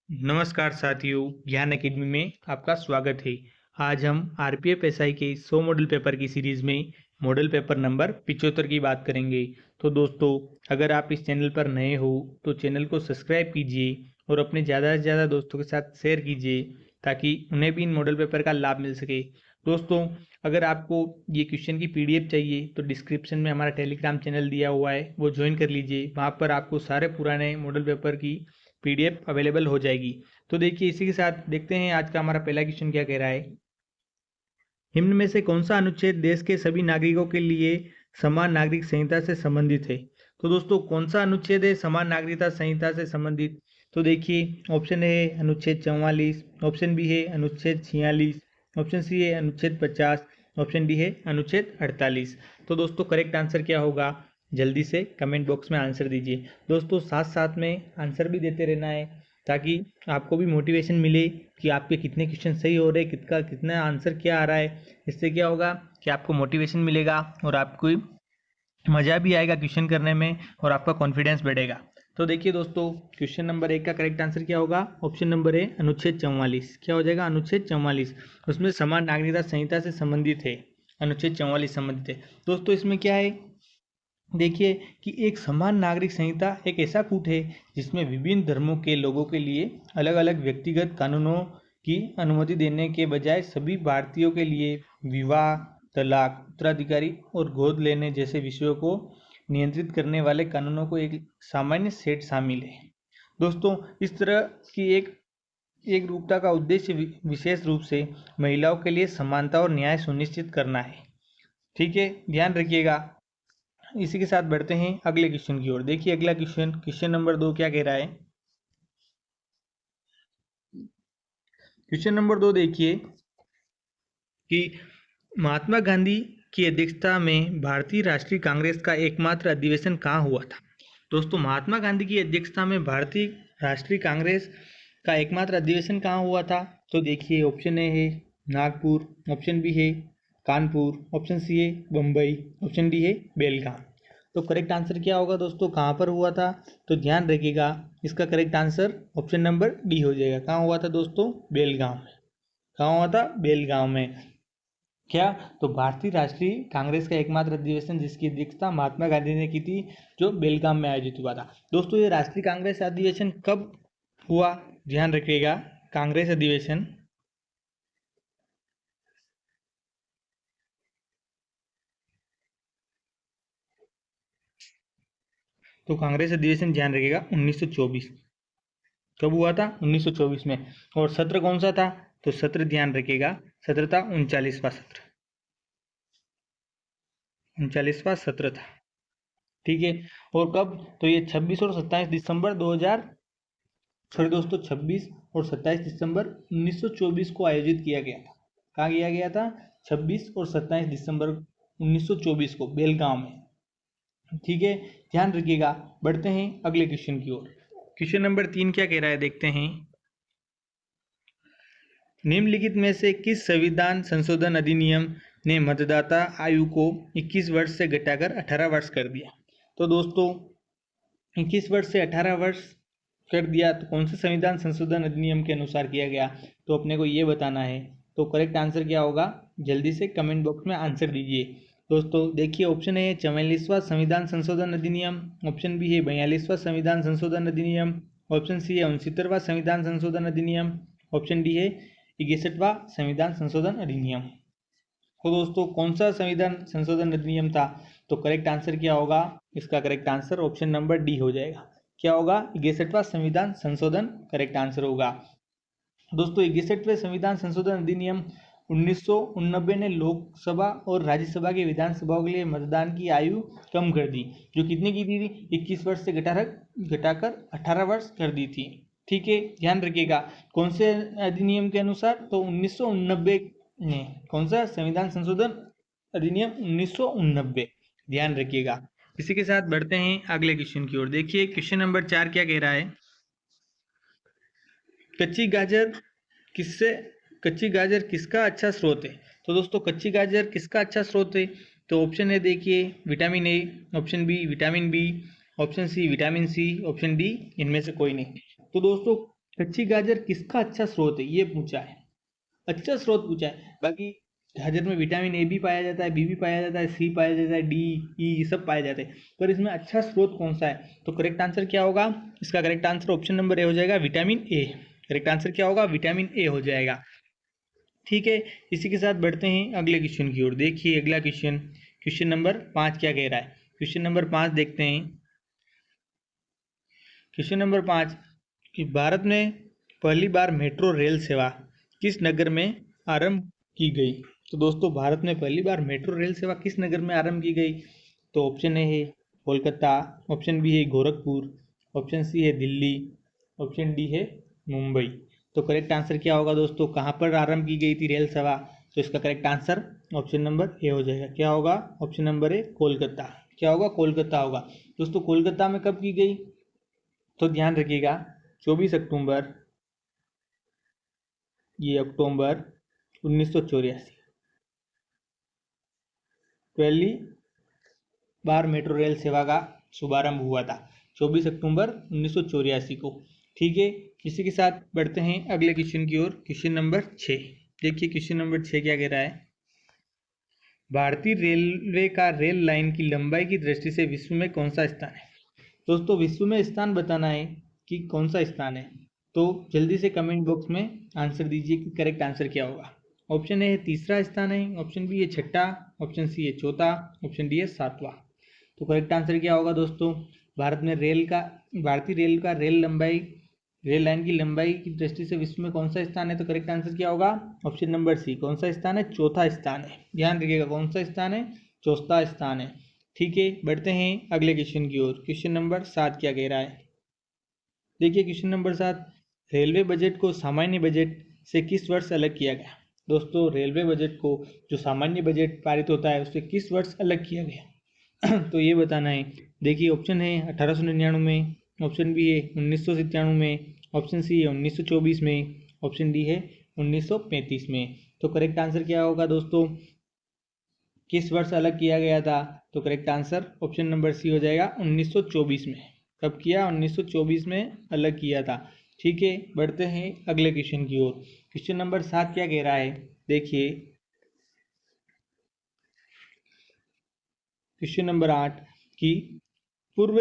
नमस्कार साथियों, ज्ञान अकेडमी में आपका स्वागत है। आज हम आरपीएफ एसआई के 100 मॉडल पेपर की सीरीज में मॉडल पेपर नंबर 75 की बात करेंगे। तो दोस्तों, अगर आप इस चैनल पर नए हो तो चैनल को सब्सक्राइब कीजिए और अपने ज़्यादा से ज़्यादा दोस्तों के साथ शेयर कीजिए ताकि उन्हें भी इन मॉडल पेपर का लाभ मिल सके। दोस्तों, अगर आपको ये क्वेश्चन की पीडीएफ चाहिए तो डिस्क्रिप्शन में हमारा टेलीग्राम चैनल दिया हुआ है, वो ज्वाइन कर लीजिए। वहाँ पर आपको सारे पुराने मॉडल पेपर की पीडीएफ अवेलेबल हो जाएगी। तो देखिए, इसी के साथ देखते हैं आज का हमारा पहला क्वेश्चन क्या कह रहा है। निम्न में से कौन सा अनुच्छेद देश के सभी नागरिकों के लिए समान नागरिक संहिता से संबंधित है। तो दोस्तों, कौन सा अनुच्छेद है समान नागरिकता संहिता से संबंधित। तो देखिए, ऑप्शन ए है अनुच्छेद 44, ऑप्शन बी है अनुच्छेद 46, ऑप्शन सी है अनुच्छेद 50, ऑप्शन डी है अनुच्छेद 48। तो दोस्तों, करेक्ट आंसर क्या होगा, जल्दी से कमेंट बॉक्स में आंसर दीजिए। दोस्तों, साथ साथ में आंसर भी देते रहना है ताकि आपको भी मोटिवेशन मिले कि आपके कितने क्वेश्चन सही हो रहे हैं, कितना आंसर क्या आ रहा है। इससे क्या होगा कि आपको मोटिवेशन मिलेगा और आपको मज़ा भी आएगा क्वेश्चन करने में और आपका कॉन्फिडेंस बढ़ेगा। तो देखिए दोस्तों, क्वेश्चन नंबर 1 का करेक्ट आंसर क्या होगा, ऑप्शन नंबर ए अनुच्छेद 44। क्या हो जाएगा, अनुच्छेद 44। उसमें समान नागरिकता संहिता से संबंधित है, अनुच्छेद 44 संबंधित है। दोस्तों, इसमें क्या है, देखिए कि एक समान नागरिक संहिता एक ऐसा कूट है जिसमें विभिन्न धर्मों के लोगों के लिए अलग अलग व्यक्तिगत कानूनों की अनुमति देने के बजाय सभी भारतीयों के लिए विवाह, तलाक, उत्तराधिकारी और गोद लेने जैसे विषयों को नियंत्रित करने वाले कानूनों को एक सामान्य सेट शामिल है। दोस्तों, इस तरह की एक रूपता का उद्देश्य विशेष रूप से महिलाओं के लिए समानता और न्याय सुनिश्चित करना है। ठीक है, ध्यान रखिएगा। इसी के साथ बढ़ते हैं अगले क्वेश्चन की ओर। देखिए, अगला क्वेश्चन, क्वेश्चन नंबर 2 क्या कह रहा है। क्वेश्चन नंबर 2 देखिए कि महात्मा गांधी की अध्यक्षता में भारतीय राष्ट्रीय कांग्रेस का एकमात्र अधिवेशन कहाँ हुआ था। दोस्तों, महात्मा गांधी की अध्यक्षता में भारतीय राष्ट्रीय कांग्रेस का एकमात्र अधिवेशन कहाँ हुआ था। तो देखिए, ऑप्शन ए है नागपुर, ऑप्शन बी है कानपुर, ऑप्शन सी है बम्बई, ऑप्शन डी है बेलगाम। तो करेक्ट आंसर क्या होगा दोस्तों, कहाँ पर हुआ था। तो ध्यान रखिएगा, इसका correct answer option number D हो जाएगा। कहाँ हुआ था दोस्तों, बेलगाम में। कहाँ हुआ था, बेलगाम में। क्या, तो भारतीय राष्ट्रीय कांग्रेस का एकमात्र अधिवेशन जिसकी अध्यक्षता महात्मा गांधी ने की थी, जो बेलगाम में आयोजित हुआ था। दोस्तों, ये राष्ट्रीय कांग्रेस अधिवेशन कब हुआ, ध्यान रखिएगा, कांग्रेस अधिवेशन तो कांग्रेस अधिवेशन ध्यान रखिएगा 1924। कब हुआ था, 1924 में। और सत्र कौन सा था, तो सत्र ध्यान रखिएगा, सत्र था 39वां सत्र, 39वां सत्र था। ठीक है, और कब, तो ये 26 और 27 दिसंबर 2000, सॉरी दोस्तों, 26 और 27 दिसंबर 1924 को आयोजित किया गया था। कहाँ किया गया था, 26 और 27 दिसंबर 1924 को बेलगांव में। ठीक है, ध्यान रखिएगा। बढ़ते हैं अगले क्वेश्चन की ओर। क्वेश्चन नंबर 3 क्या कह रहा है, देखते हैं। निम्नलिखित में से किस संविधान संशोधन अधिनियम ने मतदाता आयु को 21 वर्ष से घटाकर 18 वर्ष कर दिया। तो दोस्तों, 21 वर्ष से 18 वर्ष कर दिया, तो कौन से संविधान संशोधन अधिनियम के अनुसार किया गया, तो अपने को ये बताना है। तो करेक्ट आंसर क्या होगा, जल्दी से कमेंट बॉक्स में आंसर दीजिए। दोस्तों देखिए, ऑप्शन ए है 44वां संविधान संशोधन अधिनियम, ऑप्शन बी है 42वां संविधान संशोधन अधिनियम, ऑप्शन सी है 69वां संविधान संशोधन अधिनियम, ऑप्शन डी है 61वां संविधान संशोधन अधिनियम। तो दोस्तों, कौन सा संविधान संशोधन अधिनियम था, तो करेक्ट आंसर क्या होगा, इसका correct answer option number D हो जाएगा। क्या होगा, 61वां संविधान संशोधन करेक्ट आंसर होगा। दोस्तों, 61वें संविधान संशोधन अधिनियम 1989 ने लोकसभा और राज्यसभा की विधानसभाओं के लिए मतदान की आयु कम कर दी, जो कितनी की दी थी, 21 वर्ष से घटाकर 18 वर्ष कर दी थी। ठीक है, ध्यान रखिएगा, कौन से अधिनियम के अनुसार, तो 1989 ने, कौन सा संविधान संशोधन अधिनियम 1989, ध्यान रखिएगा। इसी के साथ बढ़ते हैं अगले क्वेश्चन की ओर। देखिए, क्वेश्चन नंबर 4 क्या कह रहा है। कच्ची गाजर किसका अच्छा स्रोत है। तो दोस्तों, कच्ची गाजर किसका अच्छा स्रोत है, तो ऑप्शन है देखिए vitamin A, option B vitamin B, option C vitamin C, option D इनमें से कोई नहीं। तो दोस्तों, कच्ची गाजर किसका अच्छा स्रोत है, ये पूछा है, अच्छा स्रोत पूछा है। बाकी गाजर में विटामिन ए भी पाया जाता है, बी भी पाया जाता है, सी पाया जाता है, डी ई सब पाए जाते हैं, पर इसमें अच्छा स्रोत कौन सा है? तो करेक्ट आंसर क्या होगा? इसका correct answer option number A हो जाएगा, विटामिन ए। करेक्ट आंसर क्या होगा? विटामिन ए हो जाएगा। ठीक है, इसी के साथ बढ़ते हैं अगले क्वेश्चन की ओर। देखिए अगला क्वेश्चन, क्वेश्चन नंबर 5 क्या कह रहा है। क्वेश्चन नंबर 5 देखते हैं। क्वेश्चन नंबर 5 कि भारत में पहली बार मेट्रो रेल सेवा किस नगर में आरंभ की गई? तो दोस्तों भारत में पहली बार मेट्रो रेल सेवा किस नगर में आरंभ की गई? तो ऑप्शन ए है कोलकाता, ऑप्शन बी है गोरखपुर, ऑप्शन सी है दिल्ली, ऑप्शन डी है मुंबई। तो करेक्ट आंसर क्या होगा दोस्तों? कहाँ पर आरंभ की गई थी रेल सेवा? तो इसका correct answer option number A हो जाएगा। क्या होगा? Option number A Kolkata. क्या होगा? कोलकाता होगा। दोस्तों कोलकाता में कब की गई? तो ध्यान रखिएगा 24 अक्टूबर, ये अक्टूबर 1984 पहली बार मेट्रो रेल सेवा का शुभारंभ हुआ था, 24 अक्टूबर 1984 को। ठीक है, इसी के साथ बढ़ते हैं अगले क्वेश्चन की ओर। क्वेश्चन नंबर 6 देखिए, क्वेश्चन नंबर 6 क्या कह रहा है। भारतीय रेलवे का रेल लाइन की लंबाई की दृष्टि से विश्व में कौन सा स्थान है? दोस्तों विश्व में स्थान बताना है कि कौन सा स्थान है, तो जल्दी से कमेंट बॉक्स में आंसर दीजिए कि करेक्ट आंसर क्या होगा। ऑप्शन ए है तीसरा स्थान है, ऑप्शन बी है छठा, ऑप्शन सी है चौथा, ऑप्शन डी है सातवां। तो करेक्ट आंसर क्या होगा दोस्तों? भारतीय रेल का रेल लाइन की लंबाई की दृष्टि से विश्व में कौन सा स्थान है? तो करेक्ट आंसर क्या होगा? Option number C. कौन सा स्थान है? चौथा स्थान है। ध्यान रखिएगा कौन सा स्थान है? चौथा स्थान है। ठीक है, बढ़ते हैं अगले क्वेश्चन की ओर। क्वेश्चन नंबर 7 क्या कह रहा है। देखिए क्वेश्चन नंबर 7, रेलवे बजट को सामान्य बजट से किस वर्ष अलग किया गया? दोस्तों रेलवे बजट को जो सामान्य बजट पारित होता है उससे किस वर्ष अलग किया गया? तो ये बताना है। देखिए ऑप्शन है 1899 में, ऑप्शन बी है 1997 में, ऑप्शन सी है 1924 में, ऑप्शन डी है 1935 में। तो करेक्ट आंसर क्या होगा दोस्तों? किस वर्ष अलग किया गया था? तो correct answer option number C हो जाएगा 1924 में। कब किया? 1924 में अलग किया था। ठीक है, बढ़ते हैं अगले क्वेश्चन की ओर। क्वेश्चन नंबर 7 क्या कह रहा है। देखिए क्वेश्चन नंबर 8 कि पूर्व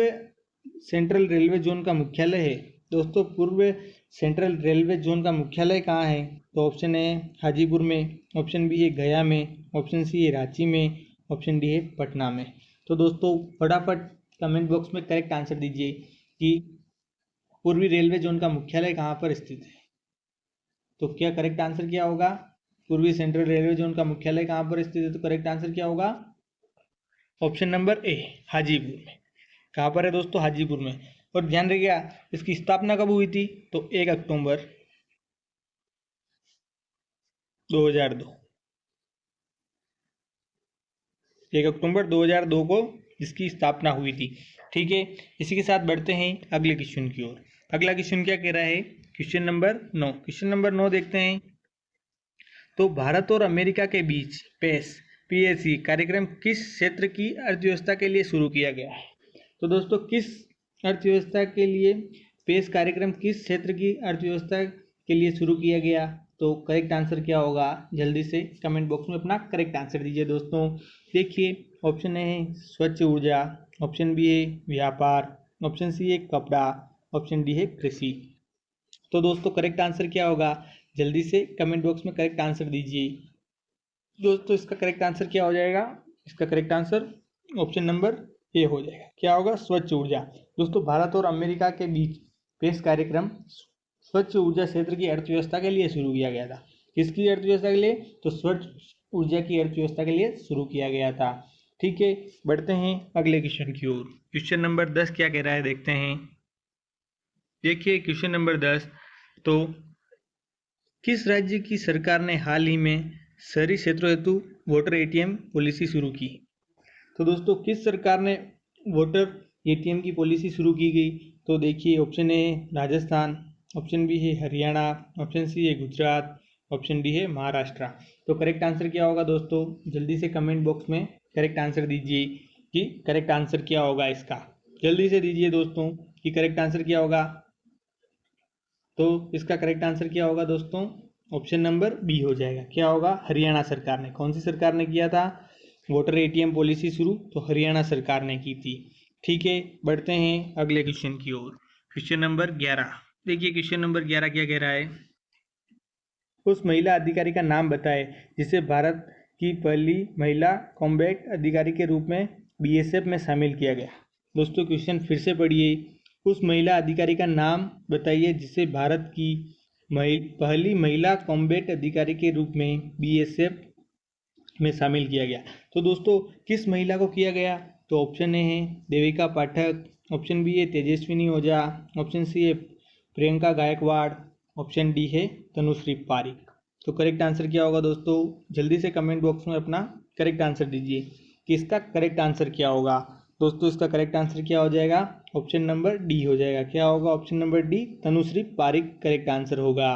सेंट्रल रेलवे जोन का मुख्यालय है। दोस्तों पूर्व सेंट्रल रेलवे जोन का मुख्यालय कहाँ है? तो ऑप्शन ए हाजीपुर में, ऑप्शन बी है गया में, ऑप्शन सी है रांची में, ऑप्शन डी है पटना में। तो दोस्तों फटाफट कमेंट बॉक्स में करेक्ट आंसर दीजिए कि पूर्वी रेलवे जोन का मुख्यालय कहाँ पर स्थित है। तो क्या करेक्ट आंसर क्या होगा? पूर्वी सेंट्रल रेलवे जोन का मुख्यालय कहाँ पर स्थित है? तो करेक्ट आंसर क्या होगा? ऑप्शन नंबर ए हाजीपुर में। कहाँ पर है दोस्तों? हाजीपुर में। और ध्यान रखिएगा इसकी स्थापना कब हुई थी? तो 1 अक्टूबर 2002, 1 अक्टूबर 2002 को इसकी स्थापना हुई थी। ठीक है, इसी के साथ बढ़ते हैं अगले क्वेश्चन की ओर। अगला क्वेश्चन क्या कह रहा है? Question number 9। क्वेश्चन नंबर 9 देखते हैं। तो भारत और अमेरिका के बीच पीएसी कार्यक्रम किस क्षेत्र की अर्थव्यवस्था के लिए शुरू किया गया है? तो दोस्तों किस अर्थव्यवस्था के लिए पेश कार्यक्रम किस क्षेत्र की अर्थव्यवस्था के लिए शुरू किया गया? तो करेक्ट आंसर क्या होगा? जल्दी से कमेंट बॉक्स में अपना करेक्ट आंसर दीजिए दोस्तों। देखिए ऑप्शन ए है स्वच्छ ऊर्जा, ऑप्शन बी है व्यापार, ऑप्शन सी है कपड़ा, ऑप्शन डी है कृषि। तो दोस्तों करेक्ट आंसर क्या होगा? जल्दी से कमेंट बॉक्स में करेक्ट आंसर दीजिए दोस्तों। इसका करेक्ट आंसर क्या हो जाएगा? इसका correct answer option number A हो जाएगा। क्या होगा? स्वच्छ ऊर्जा। दोस्तों भारत और अमेरिका के बीच पेश कार्यक्रम स्वच्छ ऊर्जा क्षेत्र की अर्थव्यवस्था के लिए शुरू किया गया था। किसकी अर्थव्यवस्था के लिए? तो स्वच्छ ऊर्जा की अर्थव्यवस्था के लिए शुरू किया गया था। ठीक है, बढ़ते हैं अगले क्वेश्चन की ओर। क्वेश्चन नंबर 10 क्या कह रहा है देखते हैं। देखिए क्वेश्चन नंबर 10, तो किस राज्य की सरकार ने हाल ही में शहरी क्षेत्रों हेतु वोटर एटीएम पॉलिसी शुरू की? तो दोस्तों किस सरकार ने वोटर एटीएम की पॉलिसी शुरू की गई? तो देखिए option A Rajasthan, option B है हरियाणा, ऑप्शन सी है गुजरात, ऑप्शन डी है महाराष्ट्र। तो करेक्ट आंसर क्या होगा दोस्तों? जल्दी से कमेंट बॉक्स में करेक्ट आंसर दीजिए कि करेक्ट आंसर क्या होगा इसका। जल्दी से दीजिए दोस्तों कि करेक्ट आंसर क्या होगा। तो इसका करेक्ट आंसर क्या होगा दोस्तों? ऑप्शन नंबर बी हो जाएगा। क्या होगा? हरियाणा सरकार ने। कौन सी सरकार ने किया था वोटर एटीएम पॉलिसी शुरू? तो हरियाणा सरकार ने की थी। ठीक है, बढ़ते हैं अगले क्वेश्चन की ओर। Question number 11। देखिए क्वेश्चन नंबर 11 क्या कह रहा है। उस महिला अधिकारी का नाम बताए जिसे भारत की पहली महिला कॉम्बैट अधिकारी के रूप में बीएसएफ में शामिल किया गया। दोस्तों क्वेश्चन फिर से पढ़िए। उस महिला अधिकारी का नाम बताइए जिसे भारत की पहली महिला कॉम्बैट अधिकारी के रूप में बीएसएफ में शामिल किया गया। तो दोस्तों किस महिला को किया गया? तो ऑप्शन ए है देविका पाठक, ऑप्शन बी है तेजस्विनी ओझा, ऑप्शन सी है प्रियंका गायकवाड़, ऑप्शन डी है तनुश्री पारिक। तो करेक्ट आंसर क्या होगा दोस्तों? जल्दी से कमेंट बॉक्स में अपना करेक्ट आंसर दीजिए कि इसका करेक्ट आंसर क्या होगा। दोस्तों इसका करेक्ट आंसर क्या हो जाएगा? ऑप्शन नंबर डी हो जाएगा। क्या होगा? Option number D, Tanushree Pareek correct answer होगा।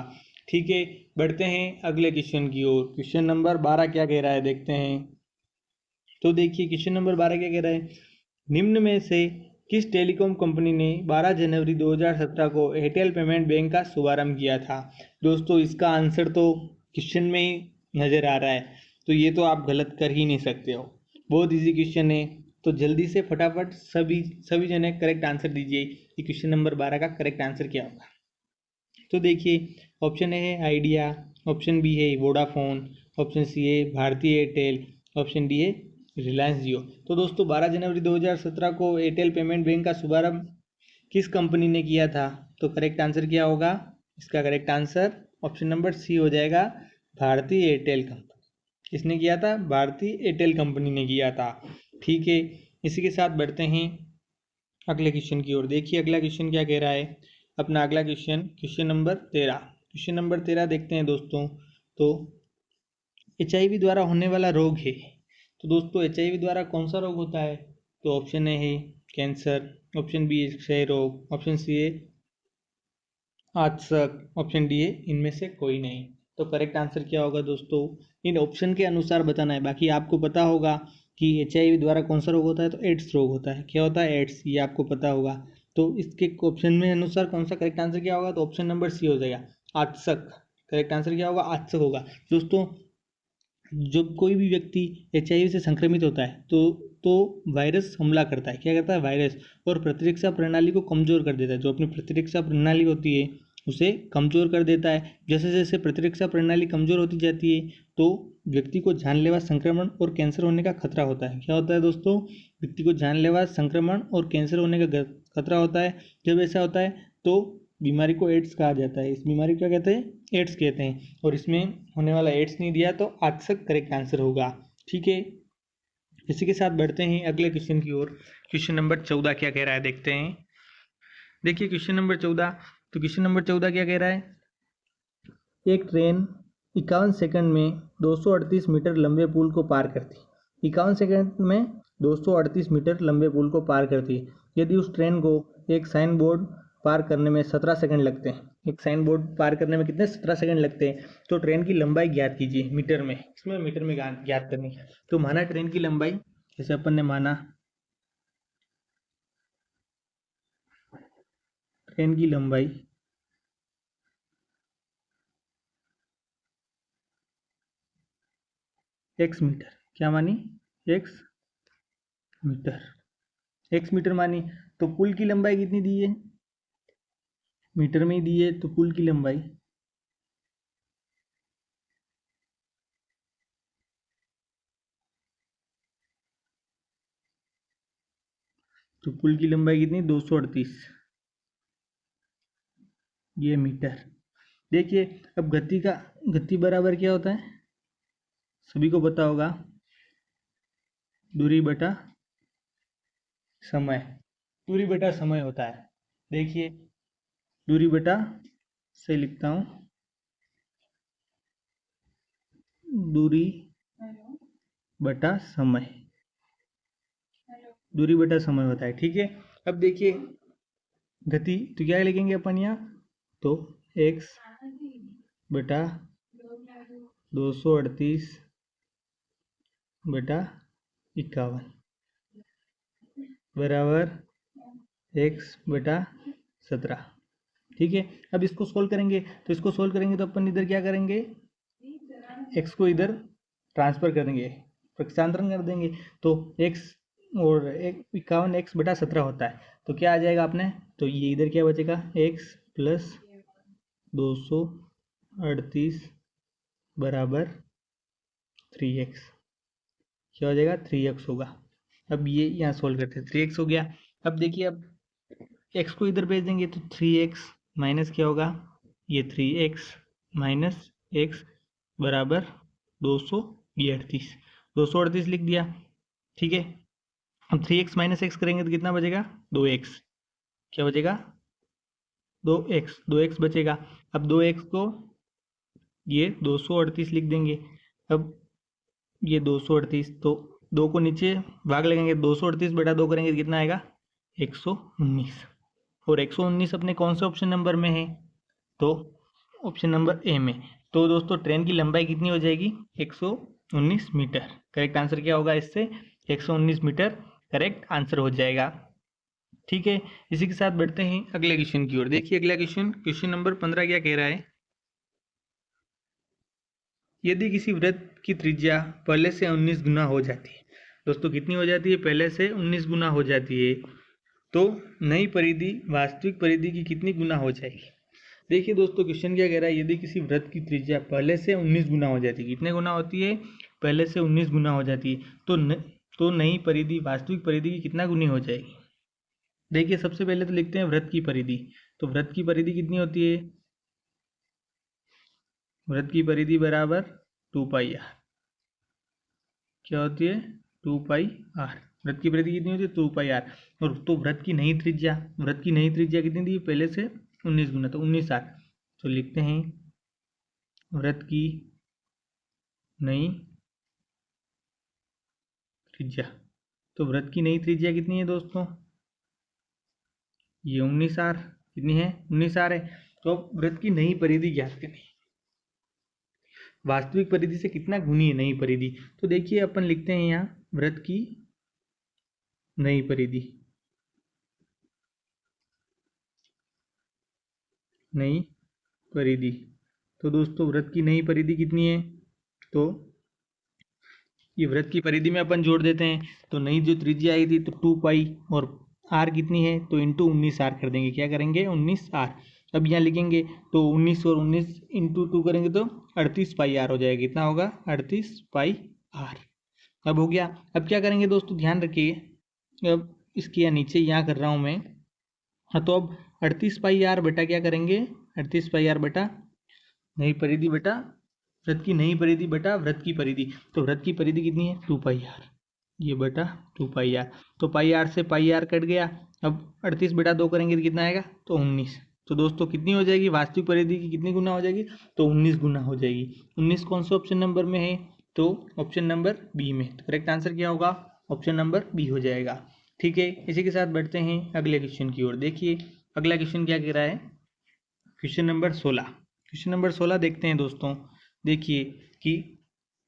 ठीक है, बढ़ते हैं अगले क्वेश्चन की ओर। क्वेश्चन नंबर 12 क्या कह रहा है देखते हैं। तो देखिए क्वेश्चन नंबर 12 क्या कह रहा है। निम्न में से किस टेलीकॉम कंपनी ने 12 जनवरी 2017 को एयरटेल पेमेंट बैंक का शुभारंभ किया था? दोस्तों इसका आंसर तो क्वेश्चन में ही नज़र आ रहा है, तो ये तो आप गलत कर ही नहीं सकते हो। बहुत इजी क्वेश्चन है, तो जल्दी से फटाफट सभी जने करेक्ट आंसर दीजिए कि क्वेश्चन नंबर 12 का करेक्ट आंसर क्या होगा। तो देखिए ऑप्शन ए है आइडिया, ऑप्शन बी है वोडाफोन, ऑप्शन सी है भारती एयरटेल, ऑप्शन डी है रिलायंस जियो। तो दोस्तों 12 जनवरी 2017 को एयरटेल पेमेंट बैंक का शुभारंभ किस कंपनी ने किया था? तो करेक्ट आंसर क्या होगा? इसका correct answer option number C हो जाएगा, भारती एयरटेल कंपनी। किसने किया था? भारती एयरटेल कंपनी ने किया था। ठीक है, इसी के साथ बढ़ते हैं अगले क्वेश्चन की ओर। देखिए अगला क्वेश्चन क्या कह रहा है। अपना अगला question question number 13। Question number 13 देखते हैं दोस्तों। तो एचआईवी द्वारा होने वाला रोग है। तो दोस्तों एचआईवी द्वारा कौन सा रोग होता है? तो ऑप्शन ए है कैंसर, ऑप्शन बी है क्षय रोग, ऑप्शन सी है आजसक, ऑप्शन डी है इनमें से कोई नहीं। तो करेक्ट आंसर क्या होगा दोस्तों? इन ऑप्शन के अनुसार बताना है। बाकी आपको पता होगा कि एचआईवी द्वारा कौन सा रोग होता है, तो एड्स रोग होता है। क्या होता है? एड्स, ये आपको पता होगा। तो इसके ऑप्शन में अनुसार कौन सा करेक्ट आंसर क्या होगा? तो ऑप्शन नंबर सी हो जाएगा, आजसक। करेक्ट आंसर क्या होगा? आजसक होगा। दोस्तों जब कोई भी व्यक्ति एचआईवी से संक्रमित होता है तो वायरस हमला करता है। क्या करता है? वायरस, और प्रतिरक्षा प्रणाली को कमज़ोर कर देता है। जो अपनी प्रतिरक्षा प्रणाली होती है उसे कमज़ोर कर देता है। जैसे जैसे प्रतिरक्षा प्रणाली कमज़ोर होती जाती है तो व्यक्ति को जानलेवा संक्रमण और कैंसर होने का खतरा होता है। क्या होता है दोस्तों? व्यक्ति को जानलेवा संक्रमण और कैंसर होने का खतरा होता है। जब ऐसा होता है तो बीमारी को एड्स कहा जाता है। इस बीमारी को क्या कहते हैं? एड्स कहते हैं। और इसमें होने वाला एड्स नहीं दिया तो आजसक करेक्ट आंसर होगा। ठीक है, इसी के साथ बढ़ते हैं अगले क्वेश्चन की ओर। क्वेश्चन नंबर 14 क्या कह रहा है देखते हैं। देखिए क्वेश्चन नंबर 14। तो क्वेश्चन नंबर 14 क्या कह रहा है। एक ट्रेन 51 सेकंड में 238 मीटर लंबे पुल को पार करती है। 51 सेकंड में 238 मीटर लंबे पुल को पार करती है। यदि उस ट्रेन को एक साइन बोर्ड पार करने में 17 सेकंड लगते हैं। एक साइन बोर्ड पार करने में कितने? 17 सेकंड लगते हैं। तो ट्रेन की लंबाई ज्ञात कीजिए मीटर में। इसमें मीटर में ज्ञात करनी है। तो माना ट्रेन की लंबाई, जैसे अपन ने माना ट्रेन की लंबाई x मीटर। क्या मानी? x metre. x मीटर मानी। तो पुल की लंबाई कितनी दी है? मीटर में ही दी है। तो पुल की लंबाई कितनी? 238, ये मीटर। देखिए अब गति बराबर क्या होता है? सभी को पता होगा, दूरी बटा समय। दूरी बटा समय होता है। देखिए दूरी बटा, से लिखता हूँ, दूरी बटा समय। दूरी बटा समय होता है। ठीक है, अब देखिए गति तो क्या लिखेंगे अपन यहाँ? तो x बटा 238 बटा 51 बराबर x बटा 17। ठीक है, अब इसको सोल्व करेंगे, तो इसको सोल्व करेंगे तो अपन इधर क्या करेंगे, x को इधर ट्रांसफर कर देंगे, प्रक्षांतरण कर देंगे, तो x और 51x/17 होता है, तो क्या आ जाएगा आपने, तो ये इधर क्या बचेगा, x + 238 बराबर 3x, क्या हो जाएगा 3x होगा। अब ये यहाँ सोल्व करते हैं, 3x हो गया। अब देखिए, अब x को इधर भेज देंगे तो 3x माइनस क्या होगा, ये 3x माइनस x बराबर 238 लिख दिया। ठीक है, अब 3x माइनस एक्स करेंगे तो कितना बचेगा, 2x, क्या बचेगा 2x बचेगा। अब 2x को ये 238 लिख देंगे। अब ये 238, तो 2 को नीचे भाग लगाएंगे, 238/2 करेंगे तो कितना आएगा 119, और 119 अपने कौन से ऑप्शन नंबर में है, तो ऑप्शन नंबर ए में। तो दोस्तों ट्रेन की लंबाई कितनी हो जाएगी, 119 मीटर। करेक्ट आंसर क्या होगा इससे, 119 मीटर करेक्ट आंसर हो जाएगा। ठीक है, इसी के साथ बढ़ते हैं अगले क्वेश्चन की ओर। देखिए अगला क्वेश्चन नंबर 15 क्या कह रहा है, यदि किसी वृत्त की त्रिज्या पहले से 19 गुना हो जाती है, दोस्तों कितनी हो जाती है, पहले से 19 गुना हो जाती है, तो नई परिधि वास्तविक परिधि की कितनी गुना हो जाएगी। देखिए दोस्तों क्वेश्चन क्या कह रहा है, यदि किसी वृत्त की त्रिज्या पहले से 19 गुना हो जाती है, कितने गुना होती है, पहले से 19 गुना हो जाती है, तो नई परिधि वास्तविक परिधि की कितना गुनी हो जाएगी। देखिए सबसे पहले तो लिखते हैं वृत्त की परिधि, तो वृत्त की परिधि कितनी होती है, वृत्त की परिधि बराबर 2πr, क्या होती है 2πr, वृत्त की परिधि कितनी होती है 2πr। और तो वृत्त की नई त्रिज्या कितनी थी, पहले से 19 गुना, तो 19r, तो लिखते हैं वृत्त की नई त्रिज्या। तो वृत्त की नई त्रिज्या कितनी है दोस्तों, ये 19r, कितनी है 19r है। तो अब वृत्त की नई परिधि ज्ञात करनी, वास्तविक परिधि से कितना गुनी है नई परिधि, तो देखिए अपन लिखते हैं यहाँ वृत्त की नई परिधि, तो दोस्तों वृत्त की नई परिधि कितनी है, तो ये वृत्त की परिधि में अपन जोड़ देते हैं, तो नई जो त्रिज्या आई थी तो 2π और r कितनी है, तो इंटू 19r कर देंगे, क्या करेंगे 19r। अब यहाँ लिखेंगे तो 19 और 19 इंटू 2 करेंगे तो 38πr हो जाएगा, कितना होगा 38πr। अब हो गया। अब क्या करेंगे दोस्तों ध्यान रखिए, अब इसके यहाँ नीचे यहाँ कर रहा हूँ मैं, हाँ तो अब 38πr बेटा क्या करेंगे, 38πr बेटा नई परिधि बेटा वृत्त की नई परिधि बेटा वृत्त की परिधि, तो वृत्त की परिधि कितनी है 2πr, ये बेटा 2πr, तो πr से πr कट गया। अब 38/2 करेंगे तो कितना आएगा, तो 19। तो दोस्तों कितनी हो जाएगी वास्तविक परिधि की, कितनी गुना हो जाएगी, तो 19 गुना हो जाएगी। 19 कौन से ऑप्शन नंबर में है, तो ऑप्शन नंबर बी में। तो करेक्ट आंसर क्या होगा, ऑप्शन नंबर बी हो जाएगा। ठीक है, इसी के साथ बढ़ते हैं अगले क्वेश्चन की ओर। देखिए अगला क्वेश्चन क्या कह रहा है, क्वेश्चन नंबर 16 देखते हैं दोस्तों। देखिए कि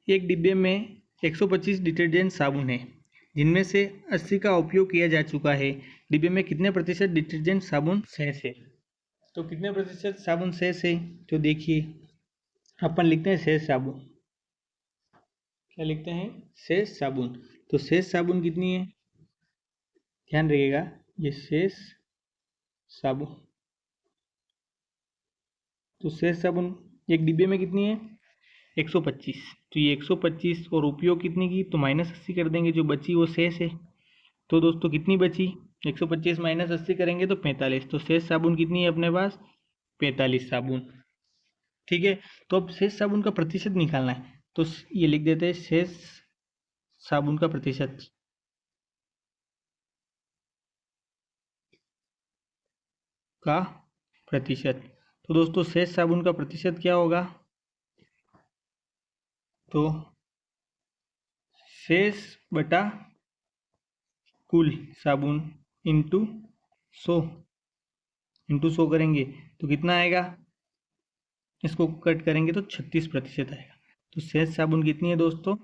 एक डिब्बे में 125 डिटर्जेंट साबुन है, जिनमें से 80 का उपयोग किया जा चुका है। डिब्बे में कितने प्रतिशत डिटर्जेंट साबुन शेष है, तो कितने प्रतिशत साबुन शेष है, तो देखिए अपन लिखते हैं शेष साबुन, क्या लिखते हैं शेष साबुन। तो शेष साबुन कितनी है, ध्यान रखिएगा ये शेष साबुन, तो शेष साबुन एक डिब्बे में कितनी है 125, तो ये 125 और उपयोग कितनी की, तो -80 कर देंगे, जो बची वो शेष है। तो दोस्तों कितनी बची, 125 - 80 करेंगे तो 45, तो शेष साबुन कितनी है अपने पास 45 साबुन। ठीक है, तो अब शेष साबुन का प्रतिशत निकालना है, तो ये लिख देते हैं शेष साबुन का प्रतिशत, तो दोस्तों शेष साबुन का प्रतिशत क्या होगा, तो शेष बटा कुल साबुन इंटू 100 करेंगे तो कितना आएगा, इसको कट करेंगे तो 36% आएगा। तो शेष साबुन कितनी है दोस्तों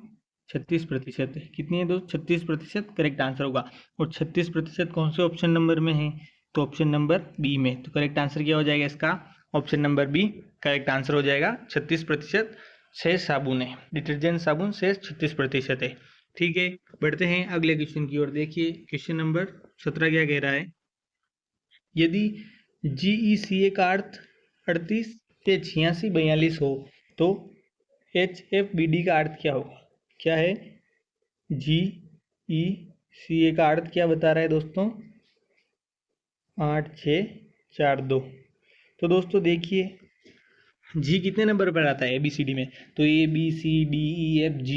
36% है, कितनी है दोस्तों 36% करेक्ट आंसर होगा। और 36% कौन से ऑप्शन नंबर में है, तो ऑप्शन नंबर बी में। तो करेक्ट आंसर क्या हो जाएगा इसका? Option number B correct answer हो जाएगा। 36% शेष साबुन है, डिटर्जेंट साबुन शेष 36% है। ठीक है, बढ़ते हैं अगले क्वेश्चन की ओर। देखिए क्वेश्चन नंबर 17 क्या कह रहा है, यदि GECA का अर्थ 38 या 86 42 हो तो HFBD का अर्थ क्या होगा? क्या है? GECA का अर्थ क्या बता रहा है दोस्तों? 8 6 4 2। तो दोस्तों देखिए जी कितने नंबर पर आता है ABCD में? तो ABCDEFG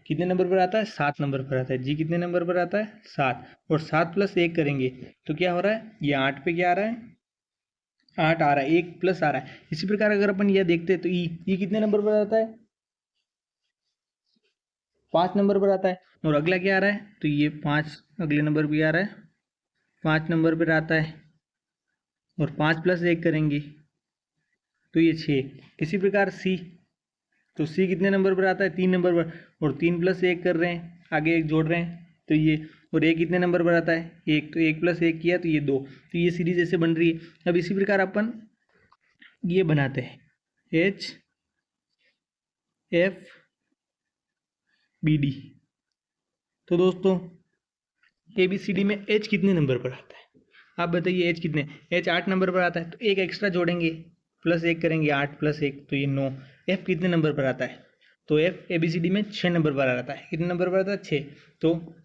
कितने नंबर पर आता है? 7 नंबर पर आता है। जी कितने नंबर पर आता है? 7। और 7 + 1 करेंगे तो क्या हो रहा है? ये 8 पे क्या आ रहा है? 8 आ रहा है, 1 प्लस आ रहा है। इसी प्रकार अगर अपन यह देखते हैं तो ई कितने नंबर पर आता है? 5 नंबर पर आता है। और अगला क्या आ रहा है? तो ये 5 अगले नंबर पर आ रहा है, 5 नंबर पर आता है। और 5 + 1 करेंगे तो ये 6। इसी प्रकार सी, तो सी कितने नंबर पर आता है? 3 नंबर पर। और 3 + 1 कर रहे हैं, आगे एक जोड़ रहे हैं तो ये। और ए कितने नंबर पर आता है? 1। तो 1 + 1 किया तो ये 2। तो ये सीरीज ऐसे बन रही है। अब इसी प्रकार अपन ये बनाते हैं HFBD। तो दोस्तों ABCD में H कितने नंबर पर आता है? आप बताइए H कितने? H 8 नंबर पर आता है तो एक एक्स्ट्रा जोड़ेंगे, + 1 करेंगे, 8 + 1 तो ये 9। F कितने नंबर पर आता है? तो F ABCD में 6 नंबर पर आता है। कितने नंबर पर आता है? 6। तो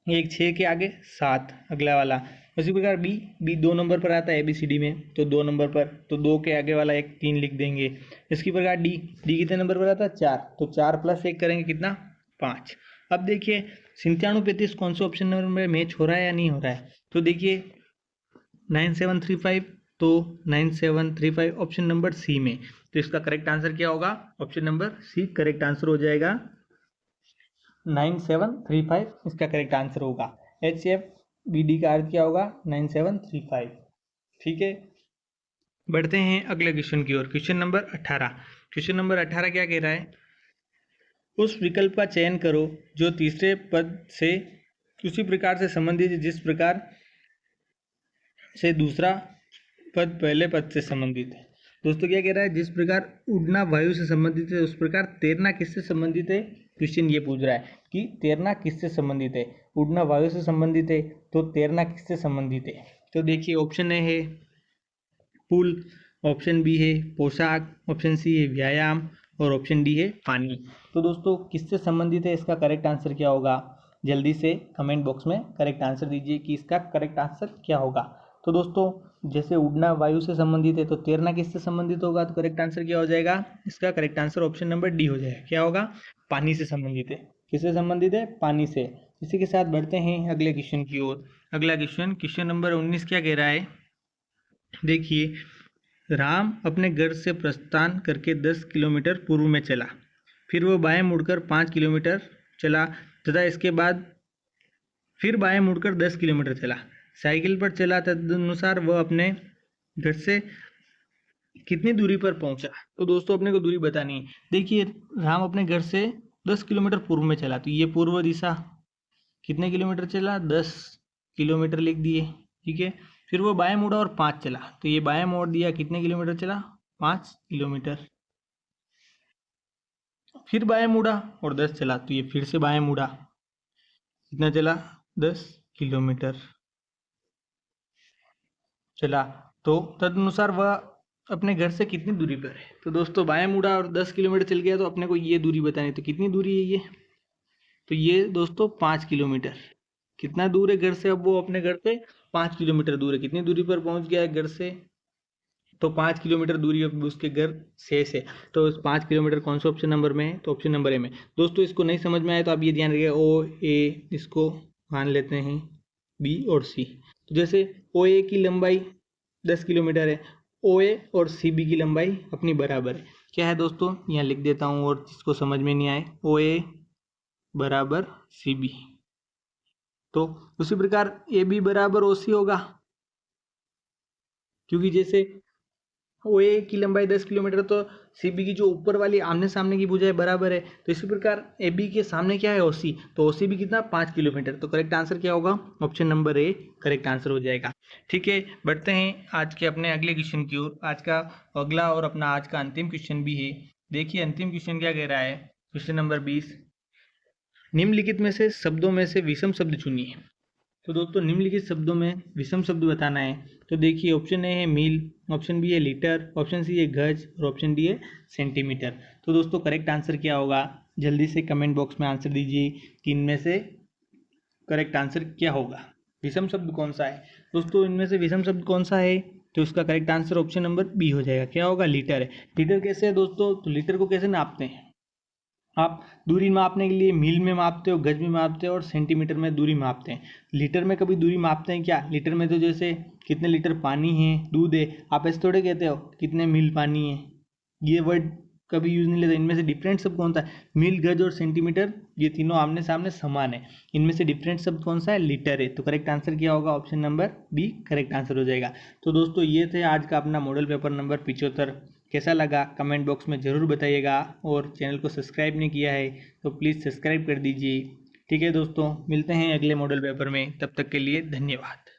एक 6 के आगे 7 अगला वाला। उसी प्रकार बी 2 नंबर पर आता है ABCD में, तो 2 नंबर पर, तो 2 के आगे वाला एक 3 लिख देंगे। इसी प्रकार डी कितने नंबर पर आता है? 4। तो 4 + 1 करेंगे कितना? 5। अब देखिए 97 35 कौन से ऑप्शन नंबर में मैच हो रहा है या नहीं हो रहा है? तो देखिए 9735, तो 9735 ऑप्शन नंबर सी में। तो इसका करेक्ट आंसर क्या होगा? Option number C correct answer हो जाएगा। 9735 इसका करेक्ट आंसर होगा। HFBD का अर्थ क्या होगा? 9735। ठीक है, बढ़ते हैं अगले क्वेश्चन की ओर। Question number 18। क्वेश्चन नंबर 18 क्या कह रहा है, उस विकल्प का चयन करो जो तीसरे पद से उसी प्रकार से संबंधित है जिस प्रकार से दूसरा पद पहले पद से संबंधित है। दोस्तों क्या कह रहा है, जिस प्रकार उड़ना वायु से संबंधित है उस प्रकार तैरना किससे संबंधित है? क्वेश्चन ये पूछ रहा है कि तैरना किससे संबंधित है? उड़ना वायु से संबंधित है तो तैरना किससे संबंधित है? तो देखिए ऑप्शन ए है पुल, ऑप्शन बी है पोशाक, ऑप्शन सी है व्यायाम और ऑप्शन डी है पानी। तो दोस्तों किससे संबंधित है, इसका करेक्ट आंसर क्या होगा? जल्दी से कमेंट बॉक्स में करेक्ट आंसर दीजिए कि इसका करेक्ट आंसर क्या होगा। तो दोस्तों जैसे उड़ना वायु से संबंधित है तो तैरना किससे संबंधित होगा? तो करेक्ट आंसर क्या हो जाएगा? इसका correct answer option number D हो जाएगा। क्या होगा? पानी से संबंधित है। किससे संबंधित है? पानी से। इसी के साथ बढ़ते हैं अगले क्वेश्चन की ओर। अगला क्वेश्चन नंबर 19 क्या कह रहा है, देखिए राम अपने घर से प्रस्थान करके 10 किलोमीटर पूर्व में चला, फिर वह बाएं मुड़कर 5 किलोमीटर चला तथा इसके बाद फिर बाएं मुड़कर 10 किलोमीटर चला। साइकिल पर चला, तदनुसार वह अपने घर से कितनी दूरी पर पहुंचा? तो दोस्तों अपने को दूरी बतानी है। देखिए राम अपने घर से 10 किलोमीटर पूर्व में चला, तो ये पूर्व दिशा कितने किलोमीटर चला? 10 किलोमीटर लिख दिए। ठीक है, फिर वो बाएं मुड़ा और 5 चला, तो ये बाएं मोड़ दिया, कितने किलोमीटर चला? 5 किलोमीटर। फिर बाएं मुड़ा और 10 चला, तो ये फिर से बाएं मुड़ा, कितना चला? 10 किलोमीटर चला। तो तदनुसार वह अपने घर से कितनी दूरी पर है? तो दोस्तों बाएं मुड़ा और 10 किलोमीटर चल गया, तो अपने को ये दूरी बतानी। तो कितनी दूरी है ये? तो ये दोस्तों 5 किलोमीटर। कितना दूर है घर से? अब वो अपने घर से 5 किलोमीटर दूर है। कितनी दूरी पर पहुंच गया है घर से? तो 5 किलोमीटर दूरी अब उसके घर शेष है। तो 5 किलोमीटर कौन सा ऑप्शन नंबर में है? तो ऑप्शन नंबर ए में। दोस्तों इसको नहीं समझ में आया तो आप ये ध्यान रखिएगा, ओ ए इसको मान लेते हैं बी और सी। तो जैसे ओ ए की लंबाई 10 किलोमीटर है, ओ ए और सी बी की लंबाई अपनी बराबर है। क्या है दोस्तों? यहाँ लिख देता हूँ और जिसको समझ में नहीं आए, ओ ए बराबर सी बी। तो उसी प्रकार ए बी बराबर ओ सी होगा, क्योंकि जैसे ओ ए की लंबाई 10 किलोमीटर, तो सी बी की जो ऊपर वाली आमने सामने की भुजाएं बराबर है, तो इसी प्रकार ए बी के सामने क्या है, ओ सी, तो ओ सी भी कितना 5 किलोमीटर। तो करेक्ट आंसर क्या होगा, option number A correct answer हो जाएगा। ठीक है, बढ़ते हैं आज के अपने अगले क्वेश्चन की ओर। आज का अगला और अपना आज का अंतिम क्वेश्चन भी है। देखिए अंतिम क्वेश्चन क्या कह रहा है, क्वेश्चन नंबर 20, निम्नलिखित में से शब्दों में से विषम शब्द चुनिए। तो दोस्तों निम्नलिखित शब्दों में विषम शब्द बताना है। तो देखिए ऑप्शन ए है मील, ऑप्शन बी है लीटर, ऑप्शन सी है गज और ऑप्शन डी है सेंटीमीटर। तो दोस्तों करेक्ट आंसर क्या होगा, जल्दी से कमेंट बॉक्स में आंसर दीजिए कि इनमें से करेक्ट आंसर क्या होगा, विषम शब्द कौन सा है। दोस्तों इनमें से विषम शब्द कौन सा है, तो इसका correct answer option number B हो जाएगा। क्या होगा, लीटर है। लीटर कैसे है दोस्तों, तो लीटर को कैसे नापते हैं, आप दूरी मापने के लिए मील में मापते हो, गज में मापते हो और सेंटीमीटर में दूरी मापते हैं। लीटर में कभी दूरी मापते हैं क्या, लीटर में तो जैसे कितने लीटर पानी है, दूध है, आप ऐसे थोड़े कहते हो कितने मील पानी है, ये वर्ड कभी यूज़ नहीं लेते। इनमें से डिफरेंट शब्द कौन सा है, मील, गज और सेंटीमीटर, ये तीनों आमने सामने समान है। इनमें से डिफरेंट शब्द कौन सा है, लीटर है। तो करेक्ट आंसर क्या होगा, option number B correct answer हो जाएगा। तो दोस्तों ये थे आज का अपना मॉडल पेपर नंबर 75। कैसा लगा कमेंट बॉक्स में ज़रूर बताइएगा, और चैनल को सब्सक्राइब नहीं किया है तो प्लीज़ सब्सक्राइब कर दीजिए। ठीक है दोस्तों, मिलते हैं अगले मॉडल पेपर में, तब तक के लिए धन्यवाद।